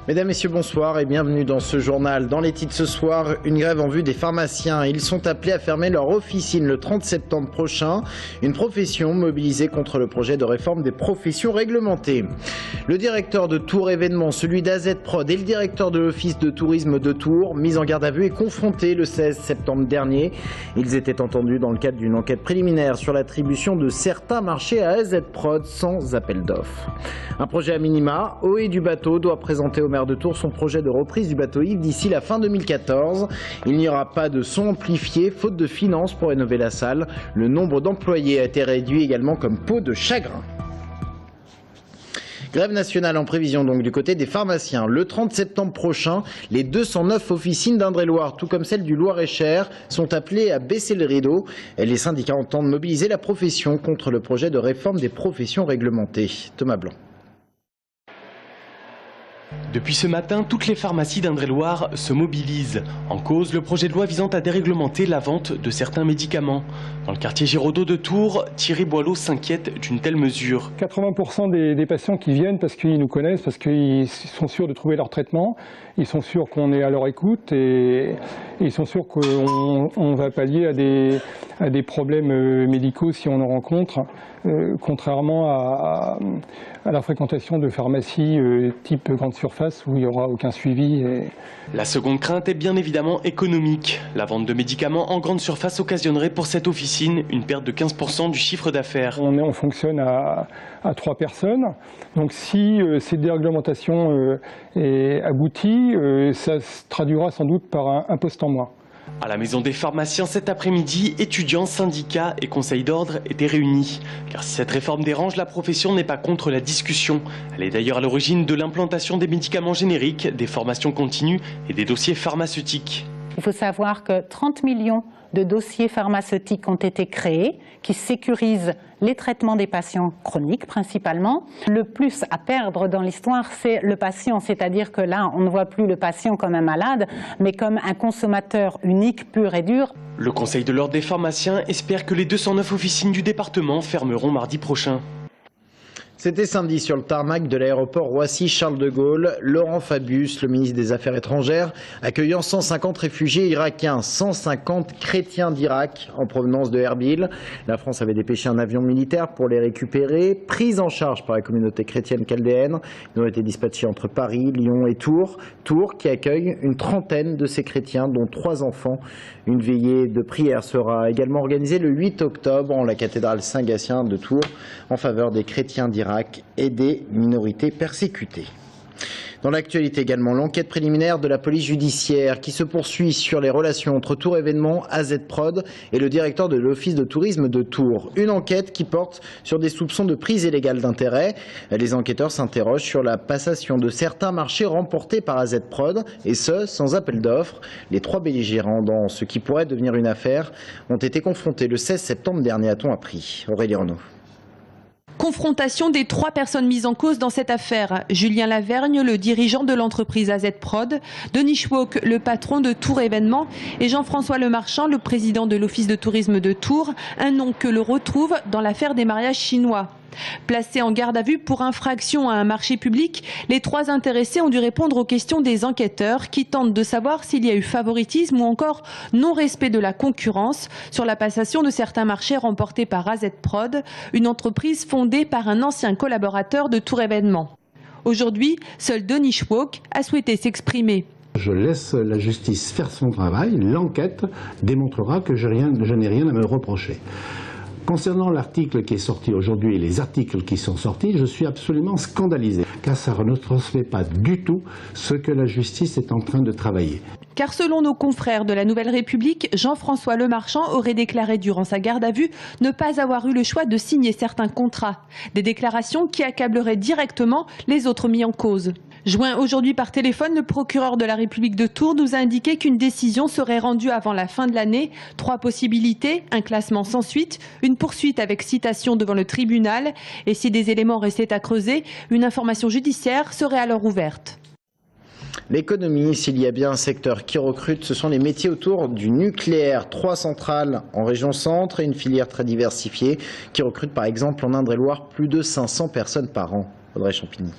Mesdames, Messieurs, bonsoir et bienvenue dans ce journal. Dans les titres ce soir, une grève en vue des pharmaciens. Ils sont appelés à fermer leur officine le 30 septembre prochain. Une profession mobilisée contre le projet de réforme des professions réglementées. Le directeur de Tours Événements, celui d'AZ Prod et le directeur de l'Office de tourisme de Tours, mis en garde à vue et confrontés le 16 septembre dernier. Ils étaient entendus dans le cadre d'une enquête préliminaire sur l'attribution de certains marchés à AZ Prod sans appel d'offres. Un projet à minima, OE du bateau doit présenter au maire de Tours son projet de reprise du bateau Yves d'ici la fin 2014. Il n'y aura pas de son amplifié, faute de finances pour rénover la salle. Le nombre d'employés a été réduit également comme peau de chagrin. Grève nationale en prévision donc du côté des pharmaciens. Le 30 septembre prochain, les 209 officines d'Indre-et-Loire, tout comme celles du Loir-et-Cher, sont appelées à baisser le rideau. Les syndicats entendent mobiliser la profession contre le projet de réforme des professions réglementées. Thomas Blanc. Depuis ce matin, toutes les pharmacies d'Indre-et-Loire se mobilisent. En cause, le projet de loi visant à déréglementer la vente de certains médicaments. Dans le quartier Giraudot de Tours, Thierry Boileau s'inquiète d'une telle mesure. 80% des patients qui viennent parce qu'ils nous connaissent, parce qu'ils sont sûrs de trouver leur traitement, ils sont sûrs qu'on est à leur écoute et ils sont sûrs qu'on va pallier à des problèmes médicaux si on en rencontre, contrairement à la fréquentation de pharmacies type grande surface où il n'y aura aucun suivi. La seconde crainte est bien évidemment économique. La vente de médicaments en grande surface occasionnerait pour cette officine une perte de 15% du chiffre d'affaires. On fonctionne à 3 personnes. Donc si cette déréglementation est aboutie, ça se traduira sans doute par un poste en moins. À la maison des pharmaciens cet après-midi, étudiants, syndicats et conseils d'ordre étaient réunis. Car si cette réforme dérange, la profession n'est pas contre la discussion. Elle est d'ailleurs à l'origine de l'implantation des médicaments génériques, des formations continues et des dossiers pharmaceutiques. Il faut savoir que 30 millions de dossiers pharmaceutiques ont été créés qui sécurisent les traitements des patients chroniques principalement. Le plus à perdre dans l'histoire, c'est le patient, c'est-à-dire que là, on ne voit plus le patient comme un malade, mais comme un consommateur unique, pur et dur. Le Conseil de l'ordre des pharmaciens espère que les 209 officines du département fermeront mardi prochain. C'était samedi sur le tarmac de l'aéroport Roissy-Charles de Gaulle, Laurent Fabius, le ministre des Affaires étrangères, accueillant 150 réfugiés irakiens, 150 chrétiens d'Irak en provenance de Erbil. La France avait dépêché un avion militaire pour les récupérer, pris en charge par la communauté chrétienne chaldéenne. Ils ont été dispatchés entre Paris, Lyon et Tours. Tours qui accueille une trentaine de ces chrétiens, dont 3 enfants. Une veillée de prière sera également organisée le 8 octobre en la cathédrale Saint-Gatien de Tours en faveur des chrétiens d'Irak et des minorités persécutées. Dans l'actualité également, l'enquête préliminaire de la police judiciaire qui se poursuit sur les relations entre Tours Événements, AZ Prod et le directeur de l'Office de tourisme de Tours. Une enquête qui porte sur des soupçons de prise illégale d'intérêt. Les enquêteurs s'interrogent sur la passation de certains marchés remportés par AZ Prod, et ce, sans appel d'offres. Les 3 belligérants dans ce qui pourrait devenir une affaire ont été confrontés le 16 septembre dernier, a-t-on appris. Aurélie Renaud. Confrontation des 3 personnes mises en cause dans cette affaire. Julien Lavergne, le dirigeant de l'entreprise AZ Prod, Denis Schwok, le patron de Tours Événements et Jean-François Lemarchand, le président de l'Office de tourisme de Tours, un nom que l'on retrouve dans l'affaire des mariages chinois. Placés en garde à vue pour infraction à un marché public, les 3 intéressés ont dû répondre aux questions des enquêteurs qui tentent de savoir s'il y a eu favoritisme ou encore non-respect de la concurrence sur la passation de certains marchés remportés par AZ Prod, une entreprise fondée par un ancien collaborateur de Tours Événements. Aujourd'hui, seul Denis Schwok a souhaité s'exprimer. Je laisse la justice faire son travail, l'enquête démontrera que je n'ai rien à me reprocher. Concernant l'article qui est sorti aujourd'hui et les articles qui sont sortis, je suis absolument scandalisé, car ça ne transmet pas du tout ce que la justice est en train de travailler. Car selon nos confrères de la Nouvelle République, Jean-François Lemarchand aurait déclaré durant sa garde à vue ne pas avoir eu le choix de signer certains contrats. Des déclarations qui accableraient directement les autres mis en cause. Joint aujourd'hui par téléphone, le procureur de la République de Tours nous a indiqué qu'une décision serait rendue avant la fin de l'année. 3 possibilités, un classement sans suite, une poursuite avec citation devant le tribunal et si des éléments restaient à creuser, une information judiciaire serait alors ouverte. L'économie, s'il y a bien un secteur qui recrute, ce sont les métiers autour du nucléaire. 3 centrales en région centre et une filière très diversifiée qui recrute par exemple en Indre-et-Loire plus de 500 personnes par an. Audrey Champigny.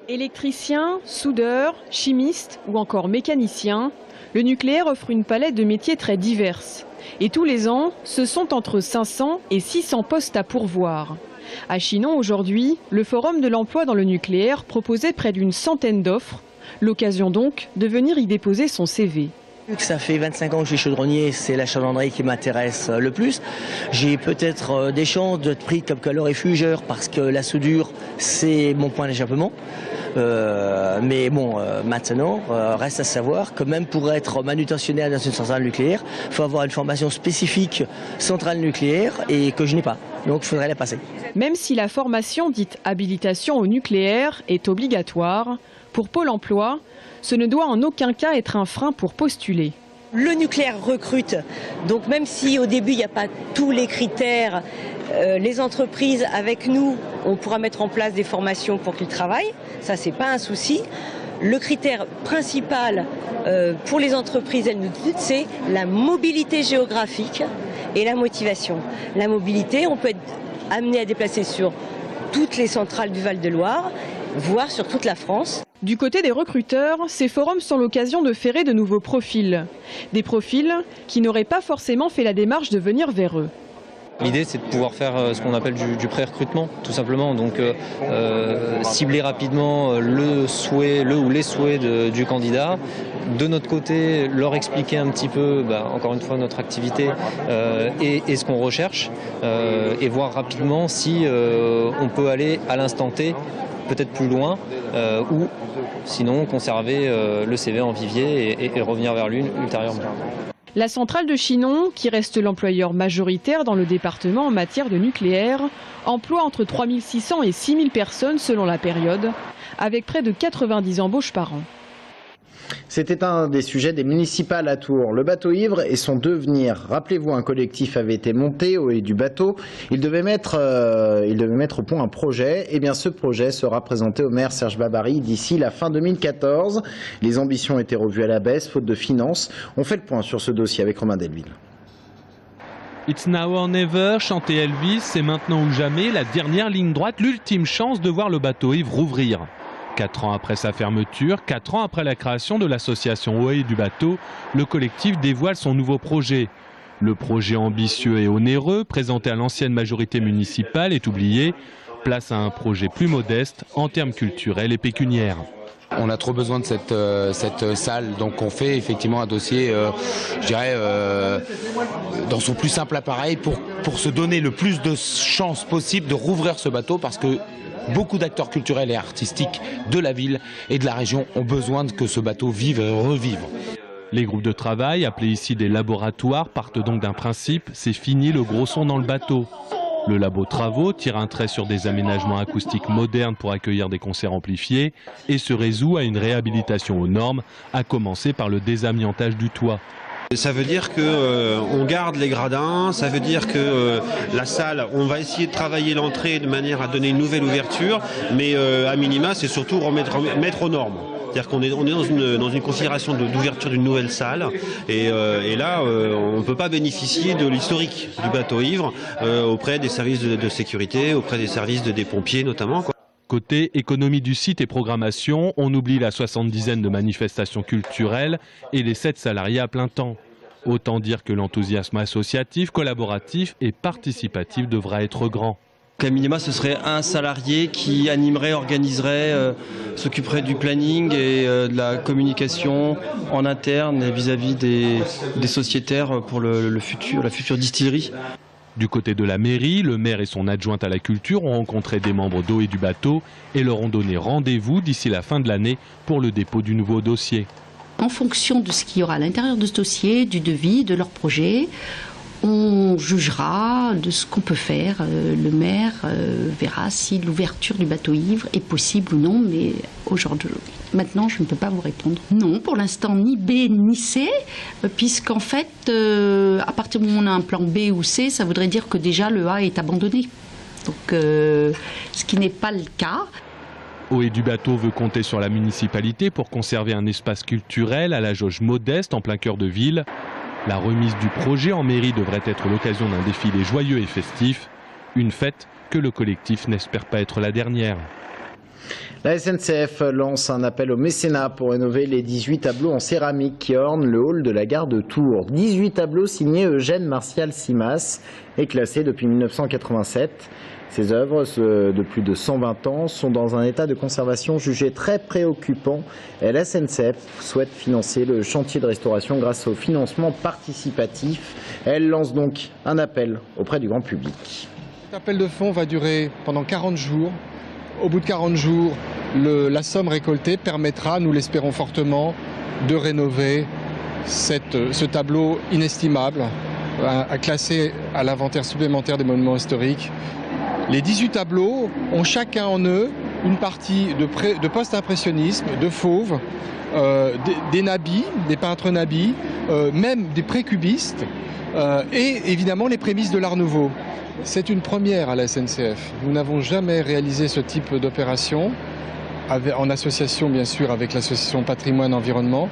Électricien, soudeur, chimiste ou encore mécanicien, le nucléaire offre une palette de métiers très diverses. Et tous les ans, ce sont entre 500 et 600 postes à pourvoir. À Chinon, aujourd'hui, le Forum de l'emploi dans le nucléaire proposait près d'une centaine d'offres. L'occasion donc de venir y déposer son CV. Vu que ça fait 25 ans que je suis chaudronnier, c'est la chaudronnerie qui m'intéresse le plus. J'ai peut-être des chances d'être pris comme calorifugeur parce que la soudure, c'est mon point d'échappement. Mais bon, maintenant, reste à savoir que même pour être manutentionnaire dans une centrale nucléaire, il faut avoir une formation spécifique centrale nucléaire et que je n'ai pas. Donc il faudrait la passer. Même si la formation dite habilitation au nucléaire est obligatoire, pour Pôle emploi, ce ne doit en aucun cas être un frein pour postuler. Le nucléaire recrute, donc même si au début il n'y a pas tous les critères, les entreprises avec nous, on pourra mettre en place des formations pour qu'ils travaillent, ça c'est pas un souci. Le critère principal pour les entreprises, elles nous disent, c'est la mobilité géographique et la motivation. La mobilité, on peut être amené à déplacer sur toutes les centrales du Val-de-Loire, voire sur toute la France. Du côté des recruteurs, ces forums sont l'occasion de ferrer de nouveaux profils. Des profils qui n'auraient pas forcément fait la démarche de venir vers eux. L'idée, c'est de pouvoir faire ce qu'on appelle du pré-recrutement, tout simplement. Donc, cibler rapidement le ou les souhaits du candidat. De notre côté, leur expliquer un petit peu, encore une fois, notre activité et ce qu'on recherche. Et voir rapidement si on peut aller à l'instant T, peut-être plus loin, ou sinon conserver le CV en vivier et revenir vers lui ultérieurement. La centrale de Chinon, qui reste l'employeur majoritaire dans le département en matière de nucléaire, emploie entre 3600 et 6000 personnes selon la période, avec près de 90 embauches par an. C'était un des sujets des municipales à Tours, le bateau ivre et son devenir. Rappelez-vous, un collectif avait été monté au haut du bateau. Il devait mettre au point un projet. Eh bien, ce projet sera présenté au maire Serge Babary d'ici la fin 2014. Les ambitions étaient revues à la baisse, faute de finances. On fait le point sur ce dossier avec Romain Delville. It's now or never, chantait Elvis, c'est maintenant ou jamais, la dernière ligne droite, l'ultime chance de voir le bateau ivre rouvrir. 4 ans après sa fermeture, 4 ans après la création de l'association OE du bateau, le collectif dévoile son nouveau projet. Le projet ambitieux et onéreux, présenté à l'ancienne majorité municipale, est oublié. Place à un projet plus modeste en termes culturels et pécuniaires. On a trop besoin de cette salle, donc on fait effectivement un dossier, je dirais, dans son plus simple appareil pour se donner le plus de chances possible de rouvrir ce bateau parce que beaucoup d'acteurs culturels et artistiques de la ville et de la région ont besoin que ce bateau vive et revive. Les groupes de travail, appelés ici des laboratoires, partent donc d'un principe, c'est fini le gros son dans le bateau. Le labo Travaux tire un trait sur des aménagements acoustiques modernes pour accueillir des concerts amplifiés et se résout à une réhabilitation aux normes, à commencer par le désamiantage du toit. Ça veut dire qu'on garde les gradins, ça veut dire que la salle, on va essayer de travailler l'entrée de manière à donner une nouvelle ouverture, mais à minima, c'est surtout mettre aux normes. C'est-à-dire qu'on est dans une considération d'ouverture d'une nouvelle salle, et là, on ne peut pas bénéficier de l'historique du bateau ivre auprès des services de sécurité, auprès des services des pompiers notamment, quoi. Côté économie du site et programmation, on oublie la 70aine de manifestations culturelles et les 7 salariés à plein temps. Autant dire que l'enthousiasme associatif, collaboratif et participatif devra être grand. À minima, ce serait un salarié qui animerait, organiserait, s'occuperait du planning et de la communication en interne et vis-à-vis des sociétaires pour la future distillerie. Du côté de la mairie, le maire et son adjointe à la culture ont rencontré des membres d'eau et du bateau et leur ont donné rendez-vous d'ici la fin de l'année pour le dépôt du nouveau dossier. En fonction de ce qu'il y aura à l'intérieur de ce dossier, du devis, de leur projet, on jugera de ce qu'on peut faire. Le maire verra si l'ouverture du bateau ivre est possible ou non, mais aujourd'hui, maintenant, je ne peux pas vous répondre. Non, pour l'instant, ni B ni C, puisqu'en fait, à partir du moment où on a un plan B ou C, ça voudrait dire que déjà le A est abandonné. Donc, ce qui n'est pas le cas. Eau et du bateau veut compter sur la municipalité pour conserver un espace culturel à la jauge modeste en plein cœur de ville. La remise du projet en mairie devrait être l'occasion d'un défilé joyeux et festif. Une fête que le collectif n'espère pas être la dernière. La SNCF lance un appel au mécénat pour rénover les 18 tableaux en céramique qui ornent le hall de la gare de Tours. 18 tableaux signés Eugène Martial Simas et classés depuis 1987. Ces œuvres de plus de 120 ans sont dans un état de conservation jugé très préoccupant. Et la SNCF souhaite financer le chantier de restauration grâce au financement participatif. Elle lance donc un appel auprès du grand public. Cet appel de fonds va durer pendant 40 jours. Au bout de 40 jours, la somme récoltée permettra, nous l'espérons fortement, de rénover ce tableau inestimable, à classer à l'inventaire supplémentaire des monuments historiques. Les 18 tableaux ont chacun en eux une partie de post-impressionnisme, de fauve, des nabis, des peintres nabis, même des précubistes, et évidemment les prémices de l'Art Nouveau. C'est une première à la SNCF. Nous n'avons jamais réalisé ce type d'opération, en association bien sûr avec l'association Patrimoine Environnement.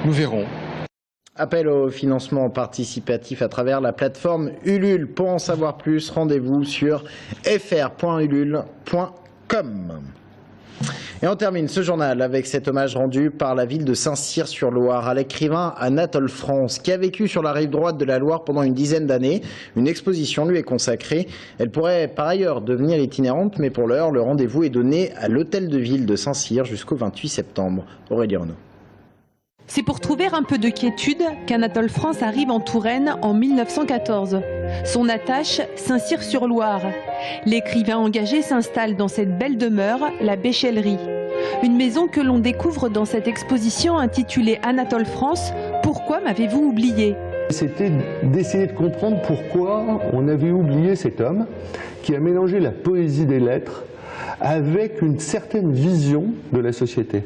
Nous verrons. Appel au financement participatif à travers la plateforme Ulule. Pour en savoir plus, rendez-vous sur fr.ulule.com. Et on termine ce journal avec cet hommage rendu par la ville de Saint-Cyr-sur-Loire à l'écrivain Anatole France, qui a vécu sur la rive droite de la Loire pendant une dizaine d'années. Une exposition lui est consacrée. Elle pourrait par ailleurs devenir itinérante, mais pour l'heure, le rendez-vous est donné à l'hôtel de ville de Saint-Cyr jusqu'au 28 septembre. Aurélie Renaud. C'est pour trouver un peu de quiétude qu'Anatole France arrive en Touraine en 1914. Son attache, Saint-Cyr-sur-Loire. L'écrivain engagé s'installe dans cette belle demeure, la Béchellerie. Une maison que l'on découvre dans cette exposition intitulée Anatole France, pourquoi m'avez-vous oublié ? C'était d'essayer de comprendre pourquoi on avait oublié cet homme qui a mélangé la poésie des lettres avec une certaine vision de la société.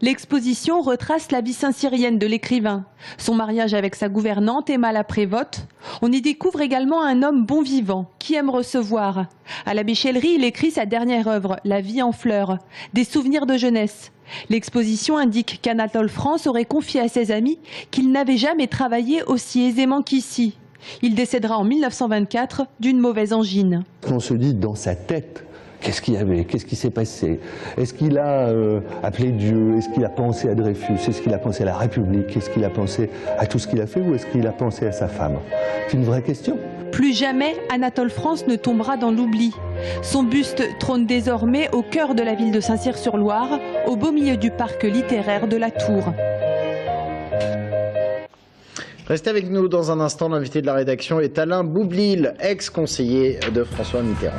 L'exposition retrace la vie saint-cyrienne de l'écrivain, son mariage avec sa gouvernante Emma la Prévote. On y découvre également un homme bon vivant, qui aime recevoir. À la Béchellerie, il écrit sa dernière œuvre, La vie en fleurs, des souvenirs de jeunesse. L'exposition indique qu'Anatole France aurait confié à ses amis qu'il n'avait jamais travaillé aussi aisément qu'ici. Il décédera en 1924 d'une mauvaise angine. On se dit dans sa tête, qu'est-ce qu'il y avait? Qu'est-ce qui s'est passé? Est-ce qu'il a appelé Dieu? Est-ce qu'il a pensé à Dreyfus? Est-ce qu'il a pensé à la République? Est-ce qu'il a pensé à tout ce qu'il a fait? Ou est-ce qu'il a pensé à sa femme? C'est une vraie question. Plus jamais, Anatole France ne tombera dans l'oubli. Son buste trône désormais au cœur de la ville de Saint-Cyr-sur-Loire, au beau milieu du parc littéraire de la Tour. Restez avec nous dans un instant. L'invité de la rédaction est Alain Boublil, ex-conseiller de François Mitterrand.